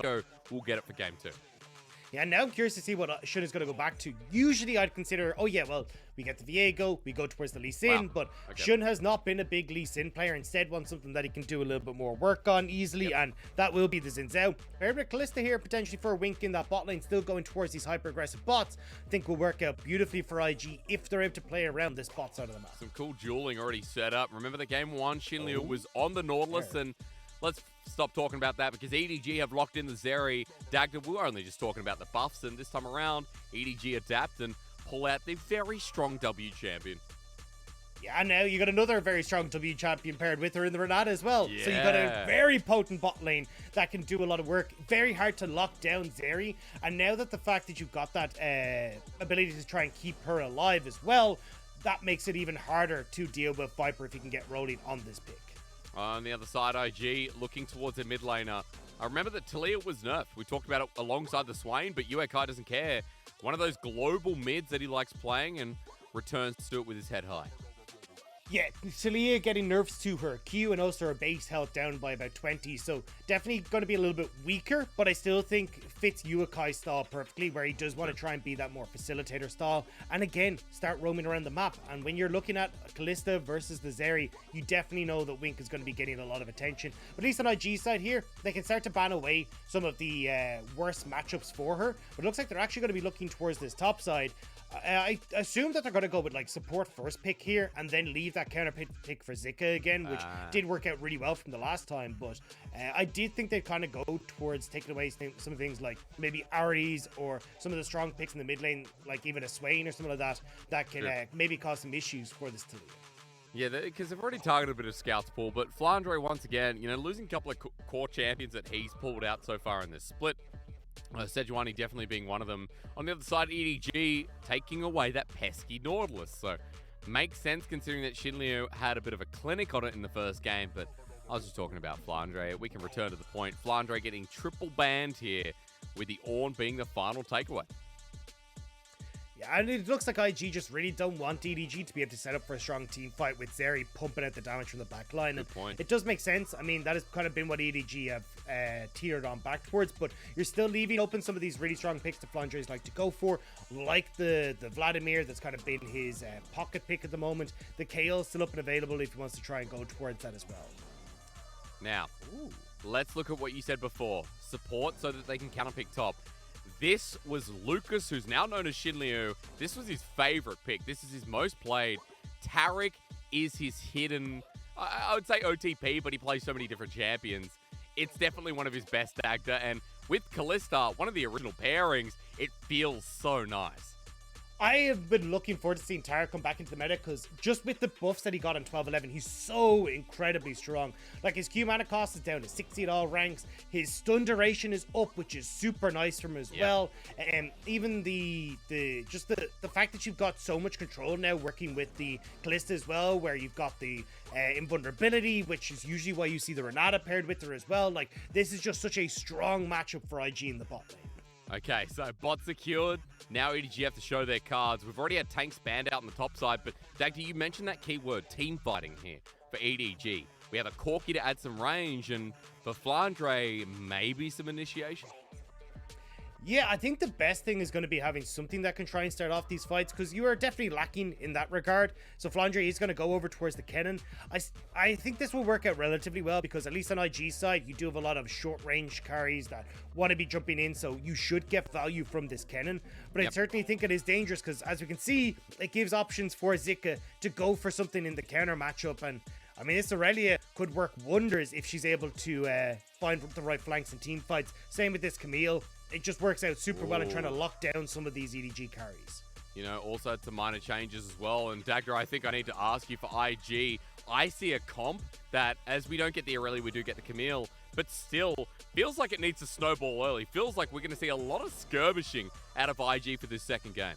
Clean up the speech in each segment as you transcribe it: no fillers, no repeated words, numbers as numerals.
So we'll get it for game 2. Yeah, now I'm curious to see what Xin is going to go back to. Usually I'd consider, oh yeah, well, we get the Viego, we go towards the Lee Sin, but Xin has not been a big Lee Sin player. Instead, wants something that he can do a little bit more work on easily, and that will be the Xin Zhao. Paired with Kalista here, potentially for a wink in that bot lane, still going towards these hyper-aggressive bots. I think will work out beautifully for IG if they're able to play around this bot side of the map. Some cool dueling already set up. Remember the game 1, XinLiu was on the Nautilus, and let's stop talking about that because EDG have locked in the Zeri. Dagda, we were only just talking about the buffs, and this time around, EDG adapt and pull out the very strong W champion. Yeah, now you got another very strong W champion paired with her in the Renata as well. Yeah. So you got a very potent bot lane that can do a lot of work. Very hard to lock down Zeri. And now that the fact that you've got that ability to try and keep her alive as well, that makes it even harder to deal with Viper if you can get rolling on this pick. On the other side, IG looking towards their mid laner. I remember that Taliyah was nerfed. We talked about it alongside the Swain, but Yuekai doesn't care. One of those global mids that he likes playing and returns to it with his head high. Yeah, Taliyah getting nerfs to her Q and also her base health down by about 20, so definitely going to be a little bit weaker, but I still think fits Yuekai's style perfectly, where he does want to try and be that more facilitator style, and again, start roaming around the map. And when you're looking at Kalista versus the Zeri, you definitely know that Wink is going to be getting a lot of attention. But at least on IG side here, they can start to ban away some of the worst matchups for her, but it looks like they're actually going to be looking towards this top side. I assume that they're going to go with like support first pick here and then leave that counter pick for Zika again, which did work out really well from the last time. But I did think they'd kind of go towards taking away some of the things like maybe Ares or some of the strong picks in the mid lane, like even a Swain or something like that, that can maybe cause some issues for this Taliyah. Yeah, because they've already targeted a bit of scouts pool, but Flandre once again, you know, losing a couple of core champions that he's pulled out so far in this split. Sejuani definitely being one of them. On the other side, EDG taking away that pesky Nautilus. So, makes sense considering that XinLiu had a bit of a clinic on it in the first game, but I was just talking about Flandre. We can return to the point. Flandre getting triple banned here, with the Ornn being the final takeaway. Yeah, and it looks like IG just really don't want EDG to be able to set up for a strong team fight with Zeri pumping out the damage from the back line. Good point. It does make sense. I mean, that has kind of been what EDG have tiered on back towards, but you're still leaving open some of these really strong picks that Flandre's like to go for, like the Vladimir that's kind of been his pocket pick at the moment. The Kale's still up and available if he wants to try and go towards that as well. Now, let's look at what you said before. Support so that they can counterpick top. This was Lucas, who's now known as XinLiu. This was his favorite pick. This is his most played. Taric is his hidden, I would say OTP, but he plays so many different champions. It's definitely one of his best Dagda, and with Kalista, one of the original pairings, it feels so nice. I have been looking forward to seeing Taric come back into the meta because just with the buffs that he got in 12-11, he's so incredibly strong. Like his Q mana cost is down to 60 at all ranks. His stun duration is up, which is super nice from him as well. And even the fact that you've got so much control now working with the Kalista as well, where you've got the invulnerability, which is usually why you see the Renata paired with her as well. Like this is just such a strong matchup for IG in the bot lane. Okay, so bot secured. Now EDG have to show their cards. We've already had tanks banned out on the top side, but Dagda, you mentioned that keyword, team fighting here for EDG. We have a Corki to add some range, and for Flandre, maybe some initiation. Yeah, I think the best thing is going to be having something that can try and start off these fights, because you are definitely lacking in that regard. So Flandre is going to go over towards the Kennen. I think this will work out relatively well, because at least on IG side, you do have a lot of short range carries that want to be jumping in, so you should get value from this Kennen. But I certainly think it is dangerous, because as we can see, it gives options for Zika to go for something in the counter matchup. And I mean, this Aurelia could work wonders if she's able to find the right flanks in team fights. Same with this Camille. It just works out super well in trying to lock down some of these EDG carries. You know, also some minor changes as well. And Dagda, I think I need to ask you for IG. I see a comp that, as we don't get the Aurelia, we do get the Camille, but still feels like it needs to snowball early. Feels like we're going to see a lot of skirmishing out of IG for this second game.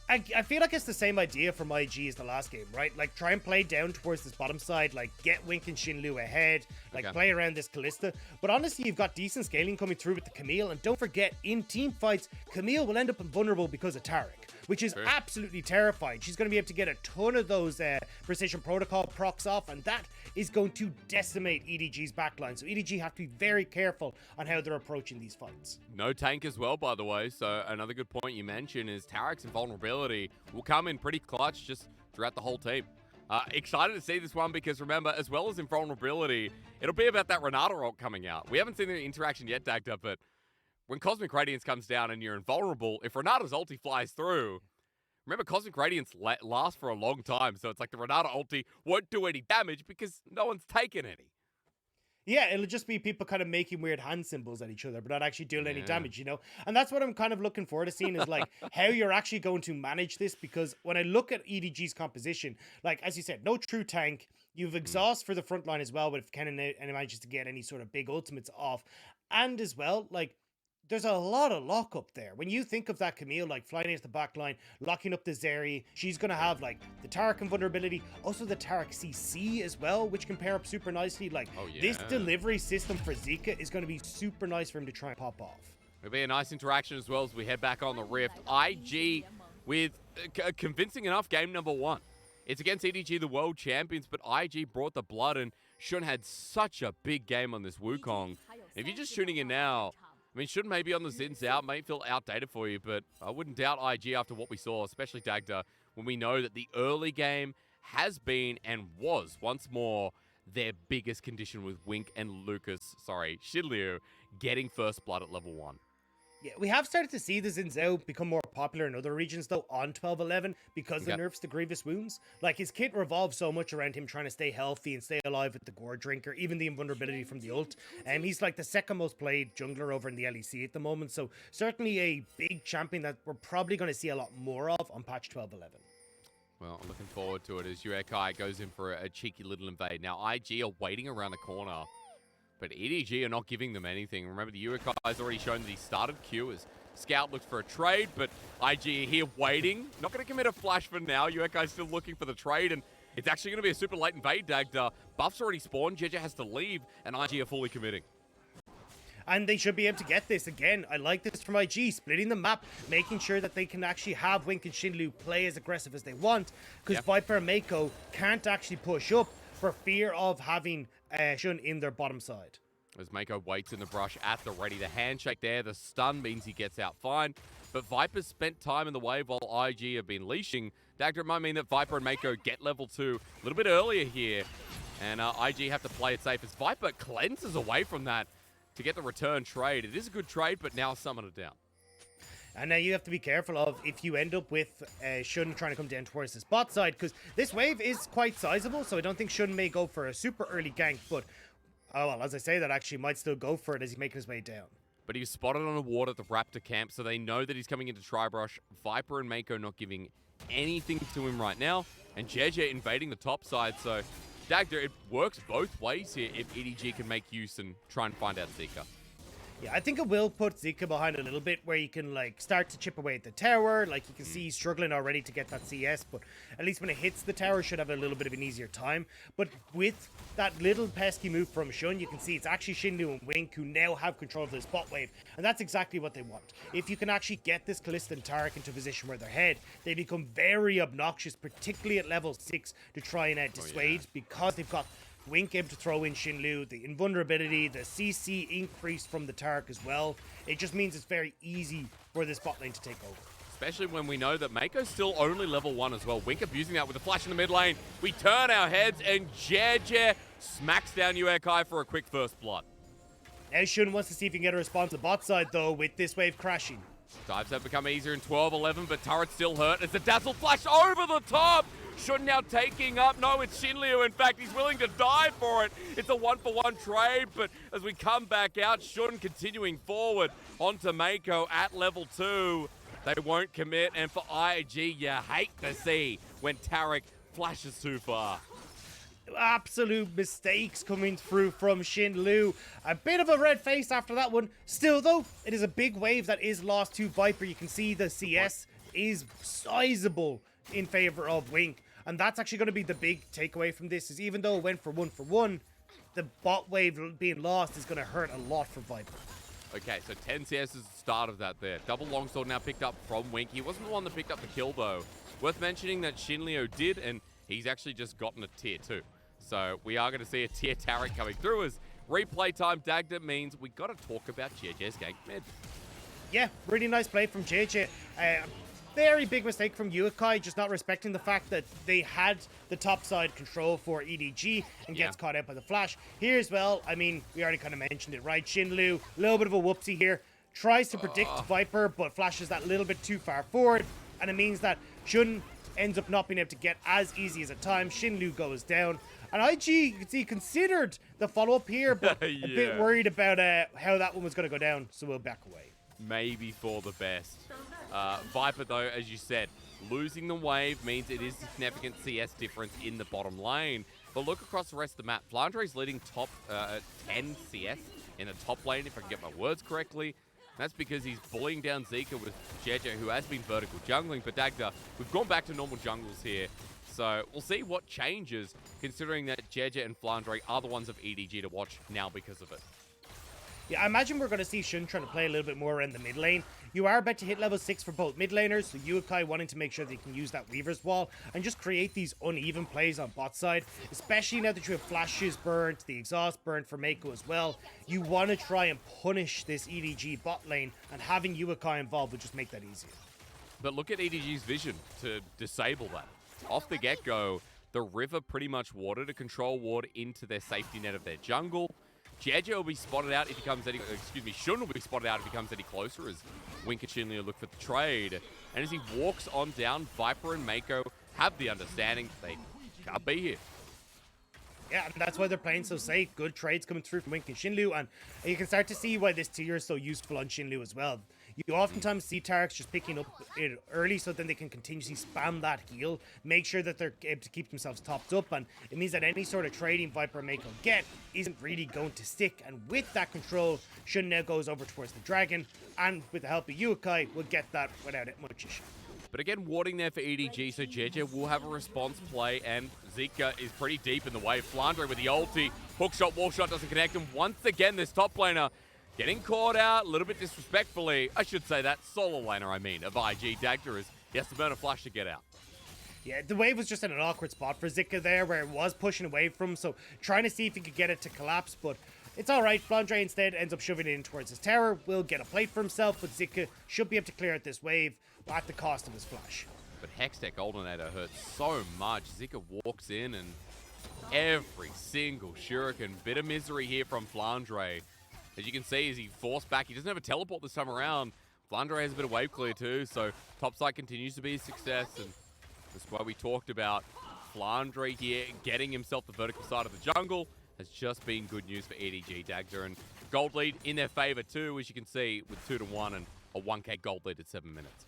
I feel like it's the same idea from IG as the last game, right? Like, try and play down towards this bottom side, like, get Wink and XinLiu ahead, like, play around this Kalista. But honestly, you've got decent scaling coming through with the Camille, and don't forget, in team fights, Camille will end up invulnerable because of Taric. which is absolutely terrifying. She's going to be able to get a ton of those precision protocol procs off, and that is going to decimate EDG's backline. So EDG have to be very careful on how they're approaching these fights. No tank as well, by the way. So another good point you mentioned is Taric's invulnerability will come in pretty clutch just throughout the whole team. Excited to see this one because remember, as well as invulnerability, it'll be about that Renata ult coming out. We haven't seen the interaction yet, Dagda, but when Cosmic Radiance comes down and you're invulnerable, if Renata's ulti flies through, remember Cosmic Radiance lasts for a long time, so it's like the Renata ulti won't do any damage because no one's taken any. Yeah, it'll just be people kind of making weird hand symbols at each other, but not actually doing any damage, you know? And that's what I'm kind of looking forward to seeing is like how you're actually going to manage this, because when I look at EDG's composition, like as you said, no true tank, you've exhaust for the front line as well, but if Kennen manages to get any sort of big ultimates off, and as well, like, there's a lot of lockup there. When you think of that Camille, like flying into the back line, locking up the Zeri, she's going to have like the Taric invulnerability, also the Taric CC as well, which can pair up super nicely. Like this delivery system for Zika is going to be super nice for him to try and pop off. It'll be a nice interaction as well as we head back on the Rift. IG with a convincing enough game number 1. It's against EDG, the world champions, but IG brought the blood, and Xun had such a big game on this Wukong. If you're just tuning in now, I mean, Xun maybe on the Xin Zhao may feel outdated for you, but I wouldn't doubt IG after what we saw, especially Dagda, when we know that the early game has been and was once more their biggest condition with Wink and XinLiu getting first blood at level 1. Yeah, we have started to see the Xin Zhao become more popular in other regions, though, on 12-11 because the nerfs to Grievous Wounds. Like, his kit revolves so much around him trying to stay healthy and stay alive with the Gore Drinker, even the invulnerability from the ult. He's like the second most played jungler over in the LEC at the moment, so certainly a big champion that we're probably going to see a lot more of on patch 12-11. Well, I'm looking forward to it as Yuekai goes in for a cheeky little invade. Now, IG are waiting around the corner, but EDG are not giving them anything. Remember, the Yuekai has already shown that he started Q as Scout looks for a trade, but IG are here waiting. Not going to commit a flash for now. Yuekai's still looking for the trade, and it's actually going to be a super late invade, Dagda. Buff's already spawned, Jiejie has to leave, and IG are fully committing. And they should be able to get this again. I like this from IG, splitting the map, making sure that they can actually have Wink and XinLiu play as aggressive as they want, because Viper and Meiko can't actually push up for fear of having Xun in their bottom side. As Meiko waits in the brush at the ready. The handshake there, the stun means he gets out fine. But Viper's spent time in the wave while IG have been leashing. Dagda, it might mean that Viper and Meiko get level 2 a little bit earlier here. And IG have to play it safe as Viper cleanses away from that to get the return trade. It is a good trade, but now summon it down. And now you have to be careful of if you end up with Xun trying to come down towards the bot side, because this wave is quite sizable, so I don't think Xun may go for a super early gank, but, oh well, as I say, that actually might still go for it as he's making his way down. But he was spotted on a ward at the Raptor camp, so they know that he's coming into Tribrush. Viper and Meiko not giving anything to him right now, and Jiejie invading the top side, so Dagda, it works both ways here if EDG can make use and try and find out Zika. Yeah, I think it will put Zika behind a little bit where you can like start to chip away at the tower. Like you can see he's struggling already to get that CS, but at least when it hits the tower, should have a little bit of an easier time. But with that little pesky move from Xun, you can see it's actually XinLiu and Wink who now have control of this bot wave, and that's exactly what they want. If you can actually get this Kalista and Taric into a position where they're ahead, they become very obnoxious, particularly at level 6, to try and dissuade because they've got Wink able to throw in XinLiu, the invulnerability, the CC increase from the Taric as well. It just means it's very easy for this bot lane to take over. Especially when we know that Meiko's still only level 1 as well. Wink abusing that with a flash in the mid lane. We turn our heads and Jiejie smacks down Yuekai for a quick first blood. Now Xun wants to see if he can get a response to the bot side though with this wave crashing. Dives have become easier in 12-11, but Turret's still hurt as the dazzle flash over the top. Xun now taking up. No, it's XinLiu. In fact, he's willing to die for it. It's a 1-for-1 trade, but as we come back out, Xun continuing forward onto Meiko at level 2. They won't commit, and for IG, you hate to see when Taric flashes too far. Absolute mistakes coming through from XinLiu. A bit of a red face after that one. Still, though, it is a big wave that is lost to Viper. You can see the CS is sizable in favor of Wink. And that's actually going to be the big takeaway from this, is even though it went for 1-for-1, the bot wave being lost is going to hurt a lot for Viper. Okay, so 10 CS is the start of that there. Double longsword now picked up from Wink. He wasn't the one that picked up the kill, though. Worth mentioning that XinLiu did, and he's actually just gotten a tier 2. So we are going to see a tier Taric coming through as replay time Dagda means we got to talk about Jiejie's gank mid. Yeah, really nice play from Jiejie. Very big mistake from Yuekai, just not respecting the fact that they had the top side control for EDG and gets caught out by the flash. Here as well, I mean, we already kind of mentioned it, right? XinLiu, a little bit of a whoopsie here. Tries to predict Viper, but flashes that little bit too far forward. And it means that Shun ends up not being able to get as easy as a time. XinLiu goes down. And IG, you can see, considered the follow-up here, but a bit worried about how that one was going to go down, so we'll back away. Maybe for the best. Viper, though, as you said, losing the wave means it is a significant CS difference in the bottom lane. But look across the rest of the map. Flandre's leading top 10 CS in the top lane, if I can get my words correctly. That's because he's bullying down Zika with Jiejie, who has been vertical jungling. But Dagda, we've gone back to normal jungles here. So we'll see what changes, considering that Jiejie and Flandre are the ones of EDG to watch now because of it. Yeah, I imagine we're going to see Shun trying to play a little bit more around the mid lane. You are about to hit level 6 for both mid laners, so Yuekai wanting to make sure they can use that Weaver's Wall and just create these uneven plays on bot side, especially now that you have flashes burnt, the exhaust burnt for Meiko as well. You want to try and punish this EDG bot lane, and having Yuekai involved would just make that easier. But look at EDG's vision to disable that. Off the get-go, the river pretty much watered a control ward into their safety net of their jungle. Jiejie will be spotted out if he comes any, Shun will be spotted out if he comes any closer as Wink and XinLiu look for the trade. And as he walks on down, Viper and Meiko have the understanding they can't be here. Yeah, and that's why they're playing so safe. Good trades coming through from Wink and XinLiu, and you can start to see why this tier is so useful on XinLiu as well. You oftentimes see Tarics just picking up it early so then they can continuously spam that heal, make sure that they're able to keep themselves topped up, and it means that any sort of trading Viper and Meiko get isn't really going to stick. And with that control, Shun now goes over towards the dragon, and with the help of Yuekai, will get that without much issue. But again, warding there for EDG, so Jiejie will have a response play, and Zika is pretty deep in the way. Flandre with the ulti, hookshot, wallshot doesn't connect him. Once again, this top laner getting caught out a little bit disrespectfully. I should say that solo laner, of IG. Dagda is, he has to burn a flash to get out. Yeah, the wave was just in an awkward spot for Zika there, where it was pushing away from, so trying to see if he could get it to collapse, but it's alright. Flandre instead ends up shoving it in towards his tower, will get a plate for himself, but Zika should be able to clear out this wave at the cost of his flash. But Hextech Alternator hurts so much. Zika walks in and every single shuriken. Bit of misery here from Flandre. As you can see, as he forced back, he doesn't have a teleport this time around. Flandre has a bit of wave clear too, so topside continues to be a success, and that's why we talked about Flandre here getting himself the vertical side of the jungle. Has just been good news for EDG. Dagda, and gold lead in their favor too, as you can see, with 2-1 and a 1k gold lead at 7 minutes.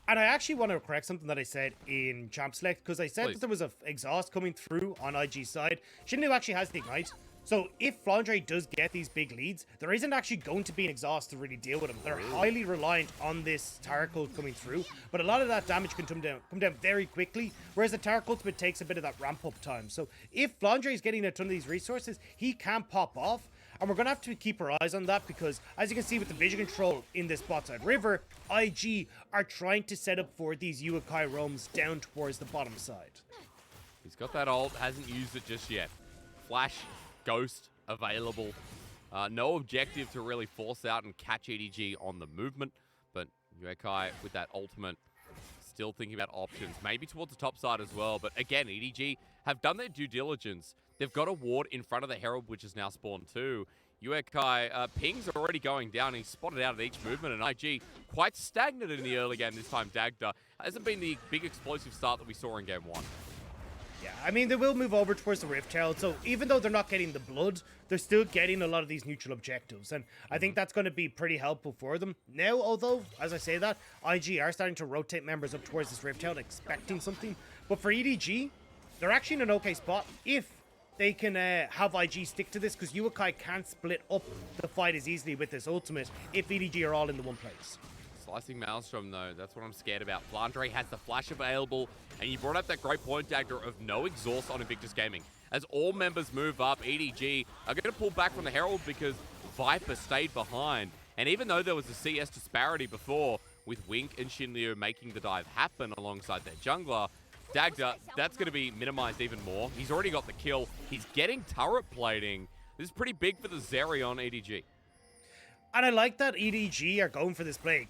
And I actually want to correct something that I said in Champ Select, because I said that there was an exhaust coming through on IG's side. XinLiu actually has the ignite. So if Flandre does get these big leads, there isn't actually going to be an exhaust to really deal with him. They're highly reliant on this Taric ult coming through, but a lot of that damage can come down very quickly, whereas the Taric ultimate takes a bit of that ramp up time. So if Flandre is getting a ton of these resources, he can pop off, and we're going to have to keep our eyes on that, because as you can see with the vision control in this bot side river, IG are trying to set up for these Yuekai roams down towards the bottom side. He's got that ult, hasn't used it just yet. Flash, Ghost available. No objective to really force out and catch EDG on the movement, but Yuekai with that ultimate still thinking about options, maybe towards the top side as well. But again, EDG have done their due diligence. They've got a ward in front of the Herald, which is now spawned too. Yuekai, pings are already going down. He's spotted out at each movement, and IG quite stagnant in the early game this time. Dagda hasn't been the big explosive start that we saw in game 1. Yeah, I mean, they will move over towards the Rift Herald, so even though they're not getting the blood, they're still getting a lot of these neutral objectives, and I think that's going to be pretty helpful for them. Now, although, as I say that, IG are starting to rotate members up towards this Rift Herald, expecting something, but for EDG, they're actually in an okay spot if they can have IG stick to this, because Yuekai can't split up the fight as easily with this ultimate if EDG are all in the one place. Slicing Maelstrom, though, that's what I'm scared about. Flandre has the flash available, and you brought up that great point, Dagda, of no exhaust on Invictus Gaming. As all members move up, EDG are going to pull back from the Herald because Viper stayed behind. And even though there was a CS disparity before, with Wink and XinLiu making the dive happen alongside their jungler, Dagda, that's going to be minimized even more. He's already got the kill. He's getting turret plating. This is pretty big for the Zeri on EDG. And I like that EDG are going for this play,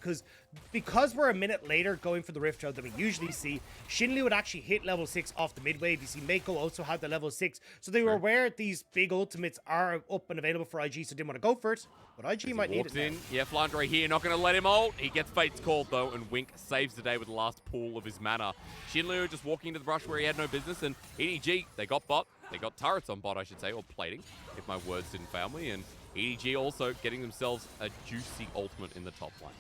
because we're a minute later going for the Rift Out than we usually see, XinLiu would actually hit level 6 off the mid wave. You see Meiko also had the level 6, so they were aware these big ultimates are up and available for IG, so didn't want to go for it, but IG might need it now. Yeah, Flandre here, not going to let him ult. He gets Fate's called though, and Wink saves the day with the last pool of his mana. XinLiu just walking into the brush where he had no business, and EDG, they got bot. They got turrets on bot, I should say, or plating, if my words didn't fail me, and EDG also getting themselves a juicy ultimate in the top lane.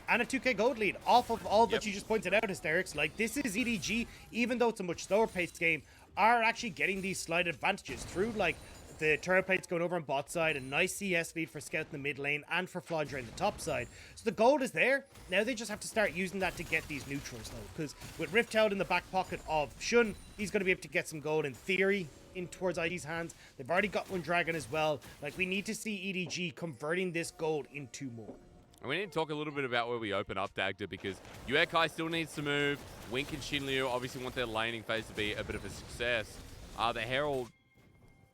And a 2k gold lead off of all that you just pointed out, Hysterics. Like, this is EDG, even though it's a much slower paced game, are actually getting these slight advantages through, like, the turret plates going over on bot side, a nice CS lead for Scout in the mid lane, and for Flandre in the top side. So the gold is there. Now they just have to start using that to get these neutrals, though. Because with Rift out in the back pocket of Xun, he's going to be able to get some gold in theory in towards IG's hands. They've already got one dragon as well. Like, we need to see EDG converting this gold into more. And we need to talk a little bit about where we open up Dagda, because Yuekai still needs to move. Wink and XinLiu obviously want their laning phase to be a bit of a success. The Herald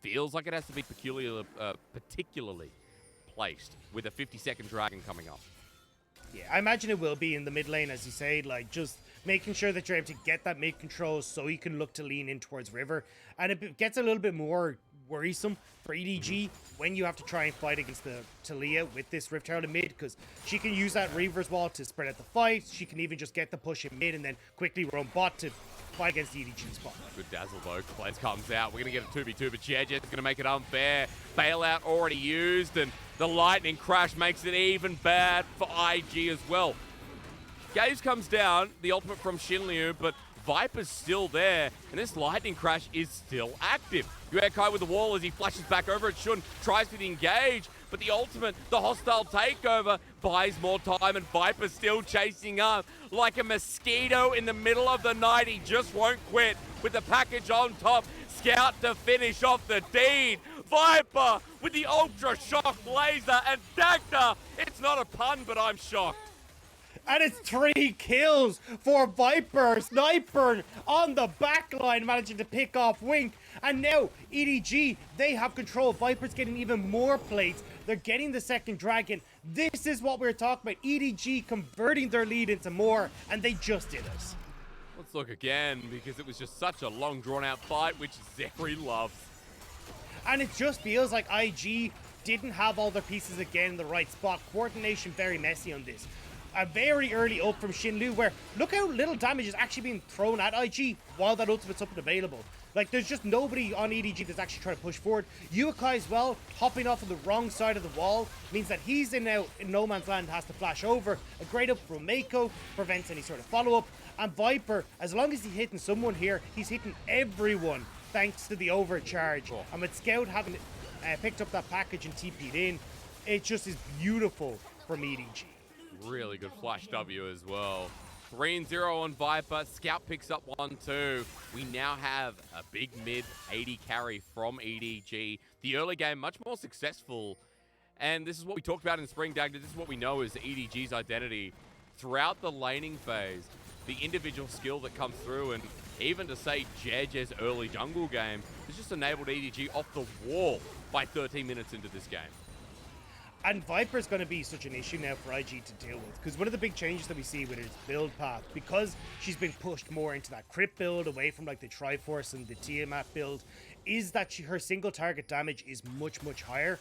feels like it has to be particularly placed with a 50-second dragon coming up. Yeah, I imagine it will be in the mid lane, as you say, like, just making sure that you're able to get that mid control so you can look to lean in towards River. And it gets a little bit more worrisome for EDG when you have to try and fight against the Taliyah with this Rift Herald in mid, because she can use that Reaver's Wall to spread out the fight. She can even just get the push in mid and then quickly run bot to fight against the EDG spot. Good dazzle though. Blaze comes out. We're going to get a 2v2, but Jiejie is going to make it unfair. Bailout already used, and the lightning crash makes it even bad for IG as well. Gaze comes down, the ultimate from XinLiu, but Viper's still there, and this lightning crash is still active. Yuekai with the wall as he flashes back over at Xun, tries to engage, but the ultimate, the hostile takeover, buys more time, and Viper's still chasing up like a mosquito in the middle of the night. He just won't quit with the package on top. Scout to finish off the deed. Viper with the ultra shock laser, and Dagda, it's not a pun, but I'm shocked. And it's 3 kills for Viper. Sniper on the back line, managing to pick off Wink. And now EDG, they have control. Viper's getting even more plates. They're getting the second dragon. This is what we're talking about. EDG converting their lead into more, and they just did it. Let's look again, because it was just such a long, drawn-out fight, which Zeri loves. And it just feels like IG didn't have all their pieces again in the right spot. Coordination very messy on this. A very early ult from XinLiu, where look how little damage is actually being thrown at IG while that ultimate's up and available. Like, there's just nobody on EDG that's actually trying to push forward. Yuekai as well, hopping off on the wrong side of the wall, means that he's in now in no man's land, has to flash over. A great up from Meiko, prevents any sort of follow-up. And Viper, as long as he's hitting someone here, he's hitting everyone thanks to the overcharge. Cool. And with Scout having picked up that package and TP'd in, it just is beautiful from EDG. Really good flash W as well. 3-0 on Viper. Scout picks up 1-2. We now have a big mid 80 carry from EDG. The early game much more successful. And this is what we talked about in spring, Dagda. This is what we know is EDG's identity. Throughout the laning phase, the individual skill that comes through, and even to say Jiejie's early jungle game has just enabled EDG off the wall by 13 minutes into this game. And Viper's going to be such an issue now for IG to deal with, because one of the big changes that we see with his build path, because she's been pushed more into that crit build away from like the Triforce and the Tiamat build, is that her single target damage is much, much higher.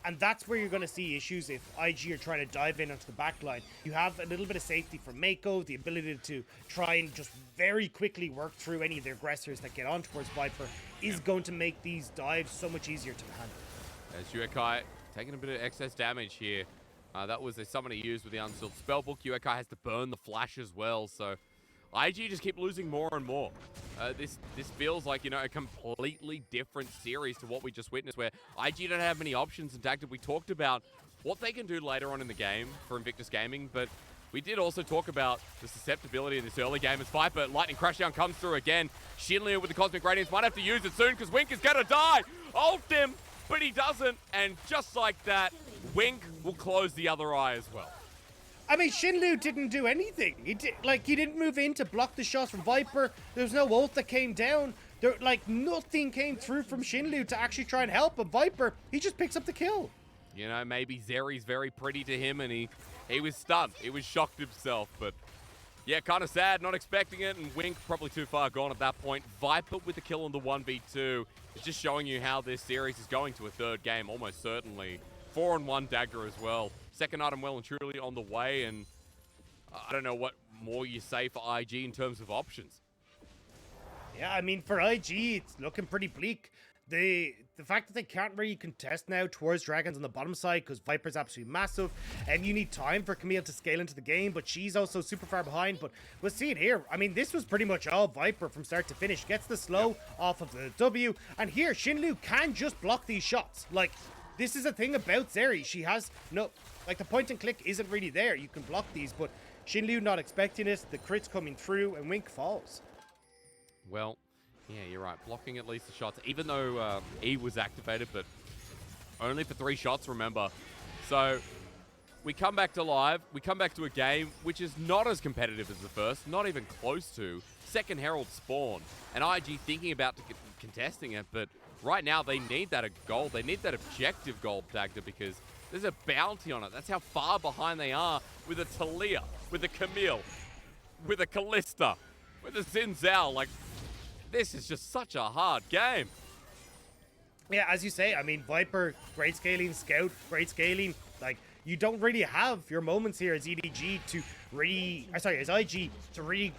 And that's where you're going to see issues if IG are trying to dive in onto the backline. You have a little bit of safety from Meiko, the ability to try and just very quickly work through any of the aggressors that get on towards Viper is going to make these dives so much easier to handle. As Yuekai taking a bit of excess damage here. That was a summon he used with the Unsealed Spellbook. Yuekai has to burn the flash as well, so IG just keep losing more and more. This feels like, you know, a completely different series to what we just witnessed, where IG don't have many options. In fact, we talked about what they can do later on in the game for Invictus Gaming, but we did also talk about the susceptibility in this early game as Viper lightning crashdown comes through again. XinLiu with the Cosmic Radiance might have to use it soon because Wink is going to die. Ult him, but he doesn't, and just like that, Wink will close the other eye as well. I mean, XinLiu didn't do anything. He didn't move in to block the shots from Viper. There was no ult that came down. Nothing came through from XinLiu to actually try and help. But Viper, he just picks up the kill. You know, maybe Zeri's very pretty to him, and he was stunned. He was shocked himself, but yeah, kind of sad, not expecting it, and Wink probably too far gone at that point. Viper with the kill on the 1v2 is just showing you how this series is going to a third game, almost certainly. 4-on-1 Dagda as well. Second item well and truly on the way, and I don't know what more you say for IG in terms of options. Yeah, I mean, for IG, it's looking pretty bleak. The fact that they can't really contest now towards Dragons on the bottom side because Viper's absolutely massive, and you need time for Camille to scale into the game, but she's also super far behind. But we'll see it here. I mean, this was pretty much all Viper from start to finish. Gets the slow off of the W, and here, XinLiu can just block these shots. Like, this is a thing about Zeri. She has no... Like, the point and click isn't really there. You can block these, but XinLiu not expecting it. The crit's coming through, and Wink falls. Well... yeah, you're right. Blocking at least the shots, even though E was activated, but only for 3 shots, remember. So we come back to live. We come back to a game which is not as competitive as the first, not even close to. Second Herald spawn, and IG thinking about contesting it, but right now they need that goal. They need that objective goal, Dagda, because there's a bounty on it. That's how far behind they are with a Taliyah, with a Camille, with a Kalista, with a Xin Zhao. Like, this is just such a hard game. Yeah, as you say, I mean, Viper, great scaling, Scout, great scaling. Like, you don't really have your moments here as EDG to really, as IG to really,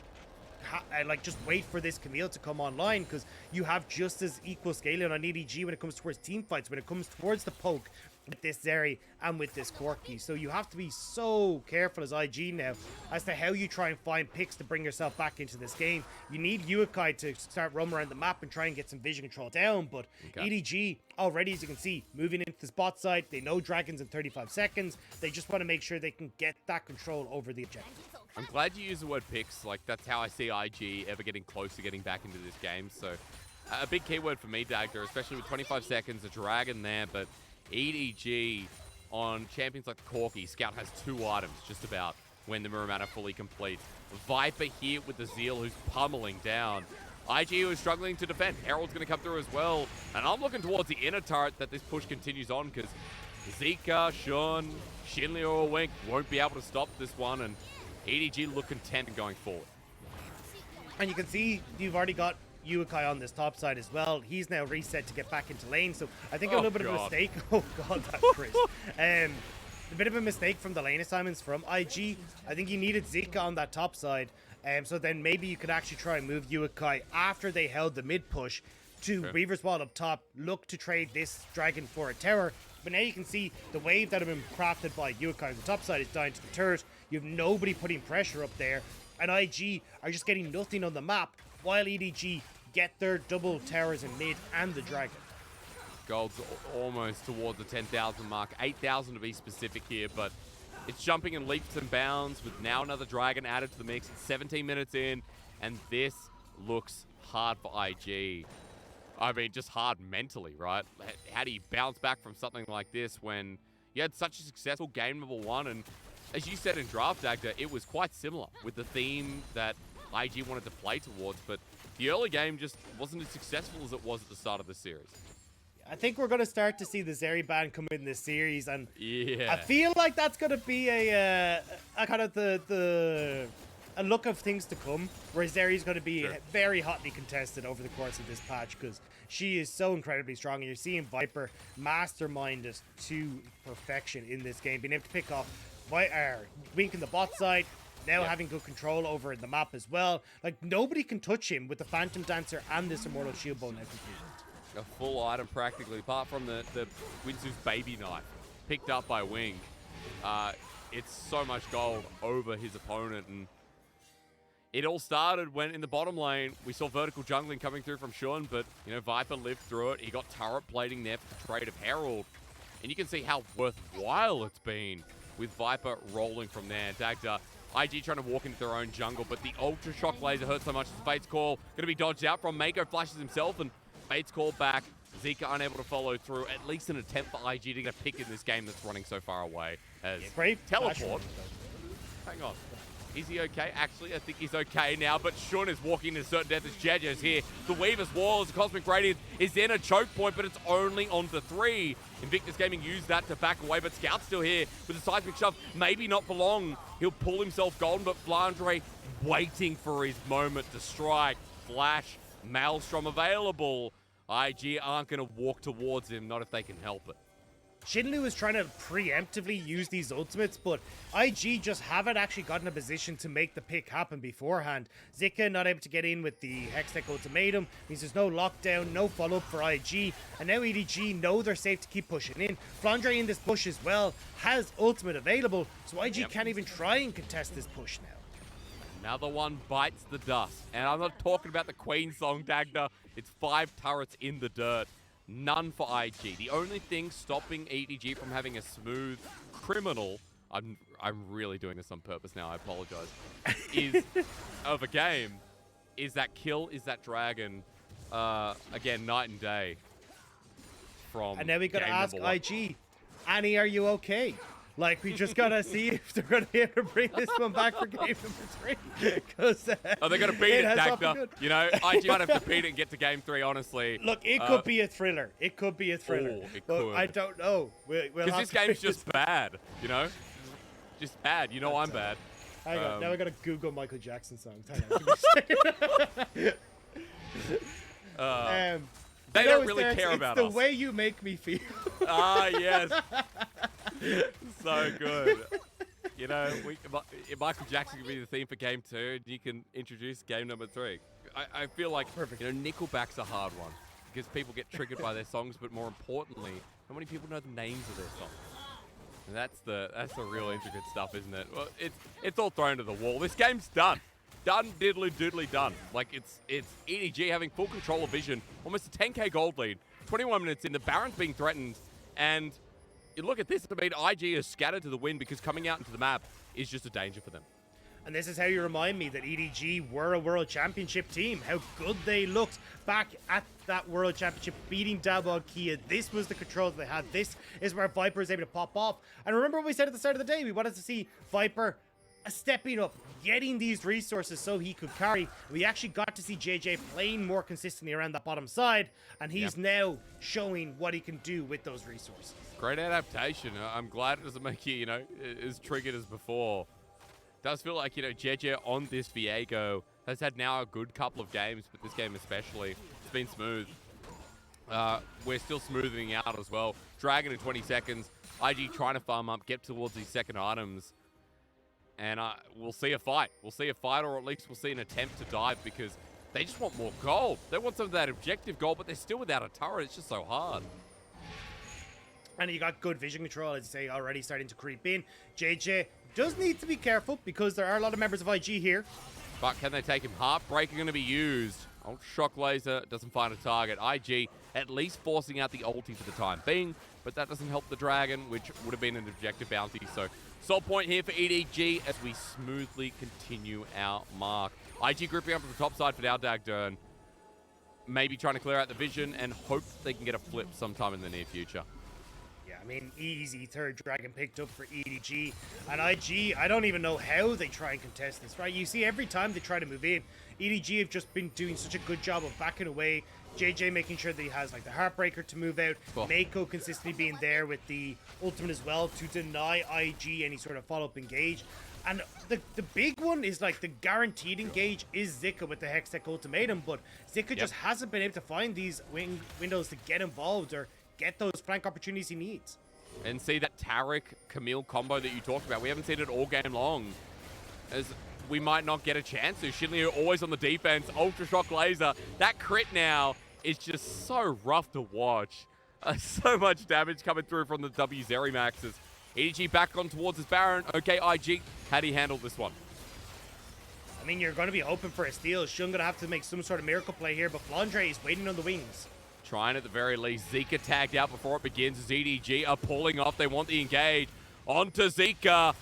just wait for this Camille to come online, because you have just as equal scaling on EDG when it comes towards team fights, when it comes towards the poke with this Zeri and with this Corki. So you have to be so careful as IG now as to how you try and find picks to bring yourself back into this game. You need Yuekai to start roaming around the map and try and get some vision control down, but EDG already, as you can see, moving into the spot side. They know Dragons in 35 seconds. They just want to make sure they can get that control over the objective. I'm glad you used the word picks. Like, that's how I see IG ever getting close to getting back into this game. So a big keyword for me, Dagda, especially with 25 seconds, a Dragon there, but EDG on champions like Corki, Scout has 2 items just about when the Mirror Matter fully completes. Viper here with the Zeal, who's pummeling down. IG was struggling to defend. Herald's going to come through as well. And I'm looking towards the inner turret that this push continues on, because Zika, XinLiu or Wink won't be able to stop this one, and EDG look content in going forward. And you can see you've already got Yuekai on this top side as well. He's now reset to get back into lane, so I think a little bit of a mistake. Oh god, that Chris. A bit of a mistake from the lane assignments from IG. I think you needed Zika on that top side, so then maybe you could actually try and move Yuekai after they held the mid push to Reaver's Wall up top, look to trade this Dragon for a tower. But now you can see the wave that have been crafted by Yuekai on the top side is down to the turret. You have nobody putting pressure up there, and IG are just getting nothing on the map, while EDG get their double towers in mid and the Dragon. Gold's almost towards the 10,000 mark. 8,000 to be specific here, but it's jumping in leaps and bounds with now another Dragon added to the mix. It's 17 minutes in, and this looks hard for IG. I mean, just hard mentally, right? How do you bounce back from something like this when you had such a successful game number 1? And as you said in draft, Dagda, it was quite similar with the theme that IG wanted to play towards, but the early game just wasn't as successful as it was at the start of the series. I think we're going to start to see the Zeri ban come in this series, and yeah, I feel like that's going to be a kind of a look of things to come, where Zeri's going to be very hotly contested over the course of this patch, because she is so incredibly strong, and you're seeing Viper mastermind it to perfection in this game, being able to pick off Wink in the bot side, now having good control over the map as well. Like, nobody can touch him with the Phantom Dancer and this Immortal Shield Bow now completed. A full item practically, apart from the Winsu's baby knife picked up by Wing. It's so much gold over his opponent, and it all started when in the bottom lane we saw vertical jungling coming through from Xun, but you know, Viper lived through it. He got turret plating there for the trade of Herald, and you can see how worthwhile it's been with Viper rolling from there. Dagda, IG trying to walk into their own jungle, but the Ultra Shock Laser hurt so much as Fate's Call going to be dodged out from. Meiko flashes himself, and Fate's Call back Zika unable to follow through. At least an attempt for IG to get a pick in this game that's running so far away. As great teleport. Hang on. Is he okay? Actually, I think he's okay now, but Shun is walking to certain death as Jiejie is here. The Weaver's Wall, the Cosmic Radiance is in a choke point, but it's only on the 3. Invictus Gaming used that to back away, but Scout's still here with a seismic shove. Maybe not for long. He'll pull himself golden, but Flandre waiting for his moment to strike. Flash, Maelstrom available. IG aren't going to walk towards him, not if they can help it. XinLiu is trying to preemptively use these ultimates, but IG just haven't actually gotten a position to make the pick happen beforehand. Zika not able to get in with the Hextech ultimatum, means there's no lockdown, no follow-up for IG, and now EDG know they're safe to keep pushing in. Flandre in this push as well has ultimate available, so IG can't even try and contest this push now. Another one bites the dust, and I'm not talking about the Queen song, Dagda. It's 5 turrets in the dirt. None for IG. The only thing stopping EDG from having a smooth criminal, I'm really doing this on purpose now, I apologize, is of a game, is that kill, is that dragon, again, night and day from And now we gotta ask IG, Annie, are you okay? Like, we just gotta see if they're gonna be able to bring this one back for game number 3. Because oh, they're gonna beat it, Dagda. You know, IG might have to beat it and get to game 3, honestly. Look, it could be a thriller. It could be a thriller. Oh, it but could. I don't know. Because this game's just bad, you know? Just bad. You know I'm bad. Hang on. Now I gotta Google Michael Jackson songs. Hang on. They don't really care about us. It's the way you make me feel. Ah, yes. So good. You know, Michael Jackson can be the theme for game 2, and you can introduce game number 3. I feel like, perfect. You know, Nickelback's a hard one because people get triggered by their songs, but more importantly, how many people know the names of their songs? And that's the real intricate stuff, isn't it? Well, it's all thrown to the wall. This game's done. Done, diddly doodly done. Like, it's EDG having full control of vision, almost a 10k gold lead, 21 minutes in, the Baron's being threatened, and you look at this, I mean, IG is scattered to the wind because coming out into the map is just a danger for them. And this is how you remind me that EDG were a World Championship team. How good they looked back at that World Championship, beating Dabog Kia. This was the control that they had. This is where Viper is able to pop off. And remember what we said at the start of the day? We wanted to see Viper stepping up, getting these resources so he could carry. We actually got to see Jiejie playing more consistently around that bottom side, and he's now showing what he can do with those resources. Great adaptation. I'm glad it doesn't make you, you know, as triggered as before. Does feel like, you know, Jiejie on this Viego has had now a good couple of games, but this game especially, it's been smooth. We're still smoothing out as well. Dragon in 20 seconds. IG trying to farm up, get towards these second items. And we'll see a fight. We'll see a fight, or at least we'll see an attempt to dive, because they just want more gold. They want some of that objective gold, but they're still without a turret. It's just so hard. And you got good vision control, as you say, already starting to creep in. Jiejie does need to be careful because there are a lot of members of IG here. But can they take him? Heartbreaker going to be used. Ultra Shock Laser doesn't find a target. IG at least forcing out the ulti for the time being, but that doesn't help the Dragon, which would have been an objective bounty. So, soul point here for EDG as we smoothly continue our mark. IG grouping up to the top side for now, Dagda, and maybe trying to clear out the vision and hope they can get a flip sometime in the near future. Yeah, I mean, easy third Dragon picked up for EDG. And IG, I don't even know how they try and contest this, right? You see, every time they try to move in, EDG have just been doing such a good job of backing away. Jiejie making sure that he has, like, the Heartbreaker to move out. Cool. Meiko consistently being there with the ultimate as well to deny IG any sort of follow-up engage. And the big one is, like, the guaranteed engage is Zika with the Hextech ultimatum, but Zika just hasn't been able to find these windows to get involved or get those flank opportunities he needs. And see that Taric Camille combo that you talked about. We haven't seen it all game long, as we might not get a chance to. XinLiu always on the defense. Ultra Shock Laser. That crit now is just so rough to watch. So much damage coming through from the W Zeri maxes. EDG back on towards his Baron. Okay, IG, how do you handle this one? I mean, you're going to be hoping for a steal. Shun going to have to make some sort of miracle play here, but Flandre is waiting on the wings. Trying at the very least. Zika tagged out before it begins as EDG are pulling off. They want the engage. Onto Zika.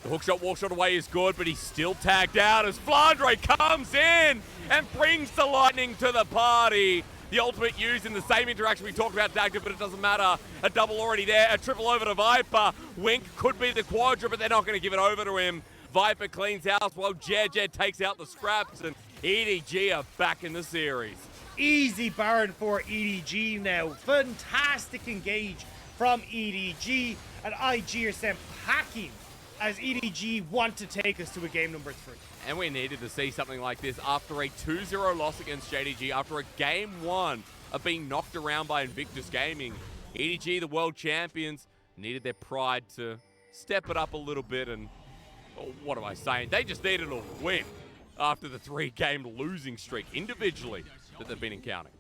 The hookshot, wallshot away is good, but he's still tagged out as Flandre comes in and brings the lightning to the party. The The ultimate used in the same interaction we talked about Dagda, but it doesn't matter. A double already there, a triple over to Viper. Wink could be the quadra, but they're not going to give it over to him. Viper cleans house while Jiejie takes out the scraps, and EDG are back in the series. Easy Baron for EDG now. Fantastic engage from EDG, and IG are sent packing as EDG want to take us to a game number 3. And we needed to see something like this after a 2-0 loss against JDG, after a game 1 of being knocked around by Invictus Gaming. EDG, the world champions, needed their pride to step it up a little bit, and what am I saying? They just needed a win after the 3-game losing streak individually that they've been encountering.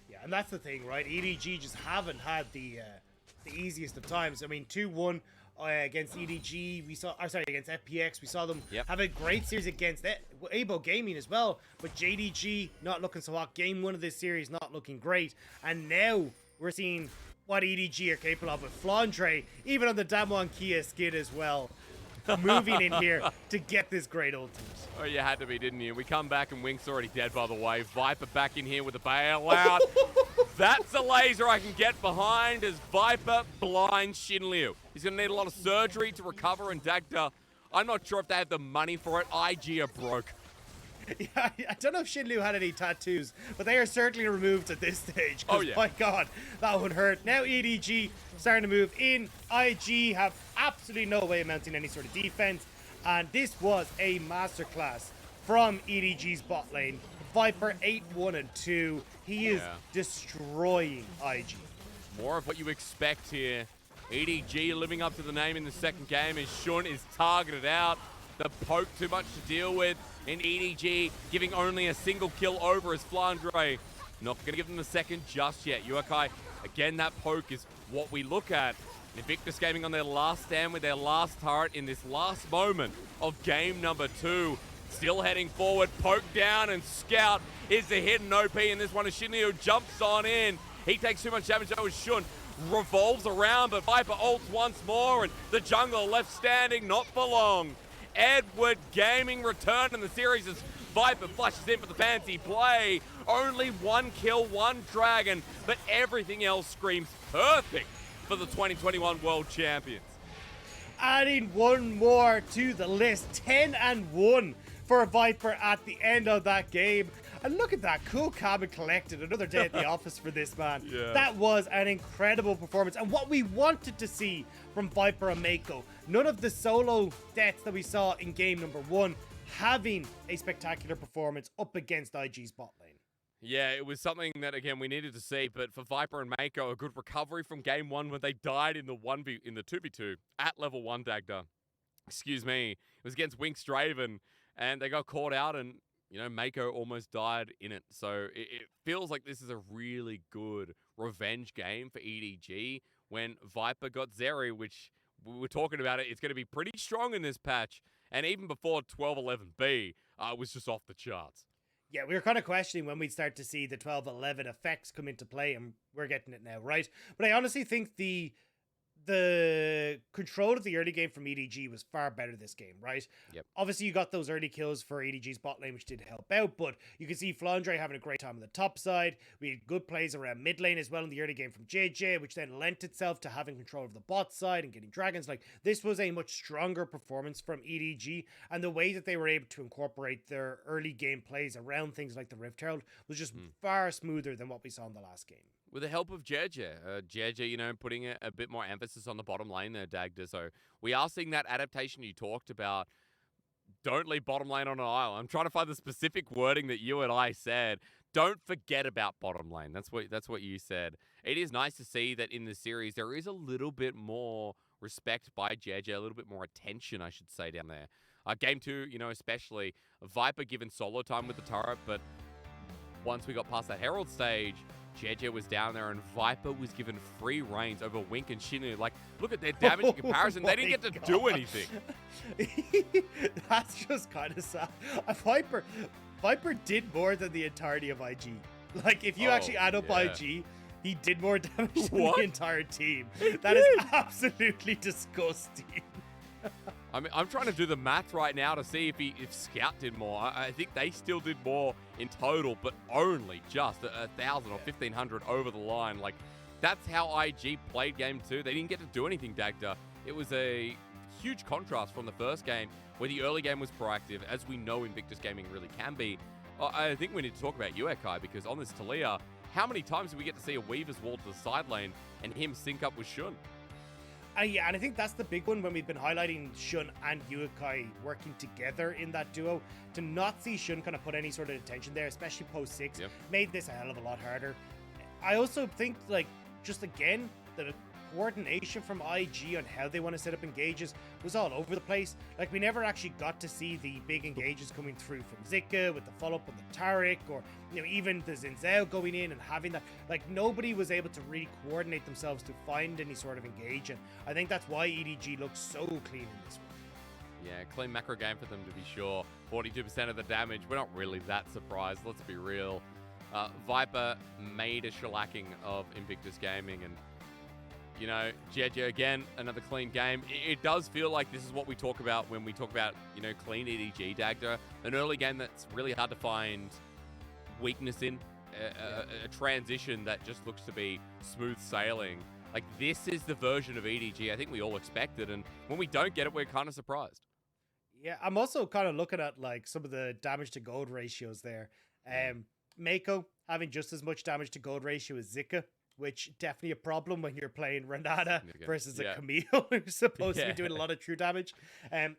Yeah, and that's the thing, right? EDG just haven't had the easiest of times. I mean, 2-1 against EDG, against FPX, we saw them have a great series against ADC Gaming as well, but JDG not looking so hot. Game 1 of this series not looking great, and now we're seeing what EDG are capable of with Flandre, even on the Damwon Kia skid as well, moving in here to get this great ultimate. Oh, you had to be, didn't you? We come back and Wink's already dead, by the way. Viper back in here with a bailout. That's a laser I can get behind as Viper blinds XinLiu. He's going to need a lot of surgery to recover, and Dagda, I'm not sure if they have the money for it. IG are broke. Yeah, I don't know if XinLiu had any tattoos, but they are certainly removed at this stage. Oh, yeah. My God, that would hurt. Now EDG starting to move in. IG have absolutely no way of mounting any sort of defense, and this was a masterclass from EDG's bot lane. Viper 8-1-2. He is destroying IG. More of what you expect here. EDG living up to the name in the second game as Shun is targeted out. The poke too much to deal with, and EDG giving only a single kill over as Flandre. Not going to give them the second just yet. Yuekai, again, that poke is what we look at. Invictus Gaming on their last stand with their last turret in this last moment of game number 2. Still heading forward, poke down, and Scout is the hidden OP in this one as XinLiu jumps on in. He takes too much damage though as Shun revolves around, but Viper ults once more, and the jungler left standing, not for long. Edward Gaming returned in the series as Viper flashes in for the fancy play. Only 1 kill, 1 dragon, but everything else screams perfect for the 2021 World Champions. Adding one more to the list, 10-1 for Viper at the end of that game. And look at that, cool, calm, and collected. Another day at the office for this man. Yeah. That was an incredible performance, and what we wanted to see from Viper and Meiko. None of the solo deaths that we saw in game number 1 having a spectacular performance up against IG's bot lane. Yeah, it was something that, again, we needed to see, but for Viper and Meiko, a good recovery from game 1 when they died in the 2v2 at level 1 Dagda. Excuse me. It was against Wink's Draven, and they got caught out, and you know, Meiko almost died in it. So it feels like this is a really good revenge game for EDG when Viper got Zeri, which we were talking about it. It's going to be pretty strong in this patch. And even before 1211B, it was just off the charts. Yeah, we were kind of questioning when we'd start to see the 1211 effects come into play, and we're getting it now, right? But I honestly think the control of the early game from EDG was far better this game, right? Yep. Obviously, you got those early kills for EDG's bot lane, which did help out, but you can see Flandre having a great time on the top side. We had good plays around mid lane as well in the early game from Jiejie, which then lent itself to having control of the bot side and getting dragons. Like, this was a much stronger performance from EDG, and the way that they were able to incorporate their early game plays around things like the Rift Herald was just far smoother than what we saw in the last game. With the help of Jiejie. Jiejie, you know, putting a bit more emphasis on the bottom lane there, Dagda. So we are seeing that adaptation you talked about. Don't leave bottom lane on an island. I'm trying to find the specific wording that you and I said. Don't forget about bottom lane. That's what you said. It is nice to see that in the series there is a little bit more respect by Jiejie, a little bit more attention, I should say, down there. Game 2, you know, especially Viper given solo time with the turret, but once we got past that Herald stage, Jiejie was down there and Viper was given free reins over Wink and XinLiu. Like, look at their damage in comparison. They didn't get to do anything. That's just kind of sad. Viper did more than the entirety of IG. Like, if you actually add up IG, he did more damage than the entire team. That is absolutely disgusting. I mean, I'm trying to do the math right now to see if Scout did more. I think they still did more in total, but only just 1,000 or 1,500 over the line. Like, that's how IG played game 2. They didn't get to do anything, Dagda. It was a huge contrast from the first game, where the early game was proactive, as we know Invictus Gaming really can be. I think we need to talk about Yuekai, because on this Taliyah, how many times do we get to see a Weaver's wall to the side lane and him sync up with Xun? Yeah, and I think that's the big one when we've been highlighting Xun and Yuekai working together in that duo. To not see Xun kind of put any sort of attention there, especially post 6, made this a hell of a lot harder. I also think, like, just again, the coordination from IG on how they want to set up engages was all over the place. Like, we never actually got to see the big engages coming through from Zika with the follow-up on the Taric, or, you know, even the Xin Zhao going in and having that. Like, nobody was able to really coordinate themselves to find any sort of engage, and I think that's why EDG looks so clean in this one. Yeah, clean macro game for them, to be sure. 42% of the damage. We're not really that surprised, let's be real. Viper made a shellacking of Invictus Gaming, and you know, Jiejie, again, another clean game. It does feel like this is what we talk about when we talk about, you know, clean EDG, Dagda. An early game that's really hard to find weakness in. A transition that just looks to be smooth sailing. Like, this is the version of EDG I think we all expected, and when we don't get it, we're kind of surprised. Yeah, I'm also kind of looking at, like, some of the damage to gold ratios there. Meiko having just as much damage to gold ratio as Zika, which definitely a problem when you're playing Renata versus a Camille who's supposed to be doing a lot of true damage.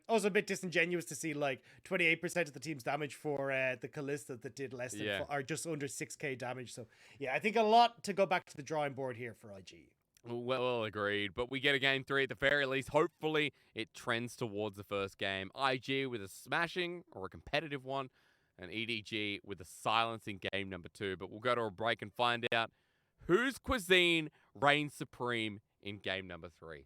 Also a bit disingenuous to see like 28% of the team's damage for the Kalista that did less than or just under 6k damage. So yeah, I think a lot to go back to the drawing board here for IG. Well, agreed. But we get a game 3 at the very least. Hopefully it trends towards the first game. IG with a smashing or a competitive one, and EDG with a silencing game number 2. But we'll go to a break and find out whose cuisine reigns supreme in game number 3.